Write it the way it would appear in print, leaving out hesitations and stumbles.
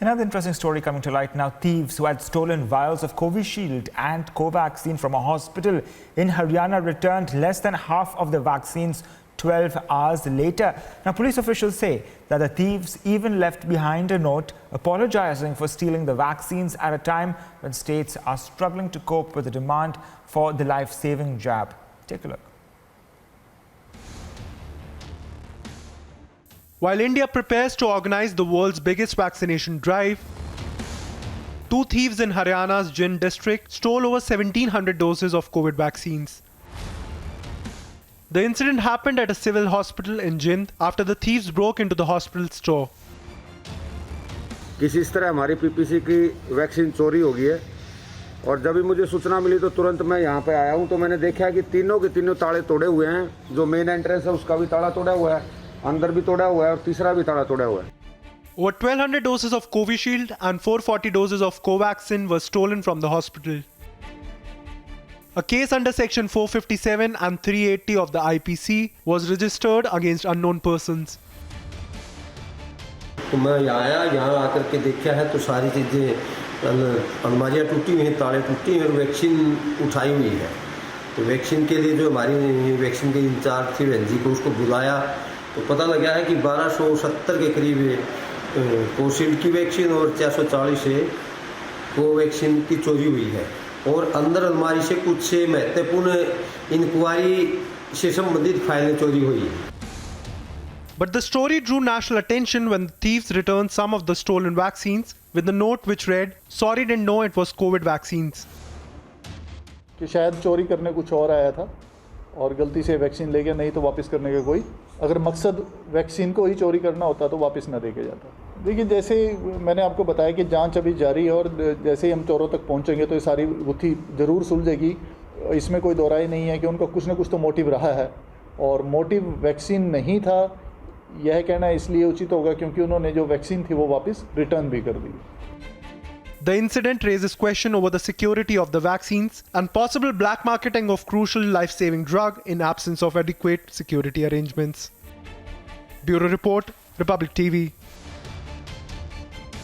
Another interesting story coming to light now. Thieves who had stolen vials of Covishield and Covaxin from a hospital in Haryana returned less than half of the vaccines 12 hours later. Now, police officials say that the thieves even left behind a note apologizing for stealing the vaccines at a time when states are struggling to cope with the demand for the life-saving jab. Take a look. While India prepares to organize the world's biggest vaccination drive, two thieves in Haryana's Jind district stole over 1,700 doses of COVID vaccines. The incident happened at a civil hospital in Jind after the thieves broke into the hospital store. किसी तरह हमारी PPC की vaccine चोरी हो गई है और जब भी मुझे सूचना मिली तो तुरंत मैं यहाँ पे आया हूँ तो मैंने देखा कि तीनों के तीनों ताले तोड़े हुए हैं। जो मेन एंट्रेंस है उसका भी ताला तोड़ा हुआ है, अंदर भी तोड़ा हुआ है और तीसरा भी ताला तोड़ा हुआ है। Over 1,200 doses of Covishield and 440 doses of Covaxin were stolen from the hospital. A case under Section 457 and 380 of the IPC was registered against unknown persons. तो मैं यहाँ आकर के देखा है तो सारी चीज़ें अलमारियाँ टूटी हुई हैं, ताले टूटी हैं और वैक्सीन उठाई हुई है। तो वैक्सीन के लिए जो हमारी वैक्सीन के इंचार्ज थे वेंजी को उसको बुलाया तो पता लगा है कि 1270 के करीब कोविशील्ड की वैक्सीन और 440 कोवैक्सीन की चोरी हुई है और अंदर अलमारी से कुछ महत्वपूर्ण इंक्वायरी से संबंधित फाइलें चोरी हुई है। But the story drew national attention when the thieves returned some of the stolen vaccines with a note which read, "Sorry, didn't know it was COVID vaccines." कि शायद चोरी करने कुछ और आया था और गलती से वैक्सीन ले गया, नहीं तो वापस करने का कोई, अगर मकसद वैक्सीन को ही चोरी करना होता तो वापस ना देके जाता। देखिए, जैसे मैंने आपको बताया कि जांच अभी जारी है और जैसे ही हम चोरों तक पहुंचेंगे तो ये सारी गुत्थी ज़रूर सुलझेगी। इसमें कोई दो राय नहीं है कि उनका कुछ ना कुछ तो मोटिव रहा है और मोटिव वैक्सीन नहीं था यह कहना इसलिए उचित होगा क्योंकि उन्होंने जो वैक्सीन थी वो वापस रिटर्न भी कर दी। The incident raises question over the security of the vaccines and possible black marketing of crucial life-saving drug in absence of adequate security arrangements. Bureau Report, Republic TV.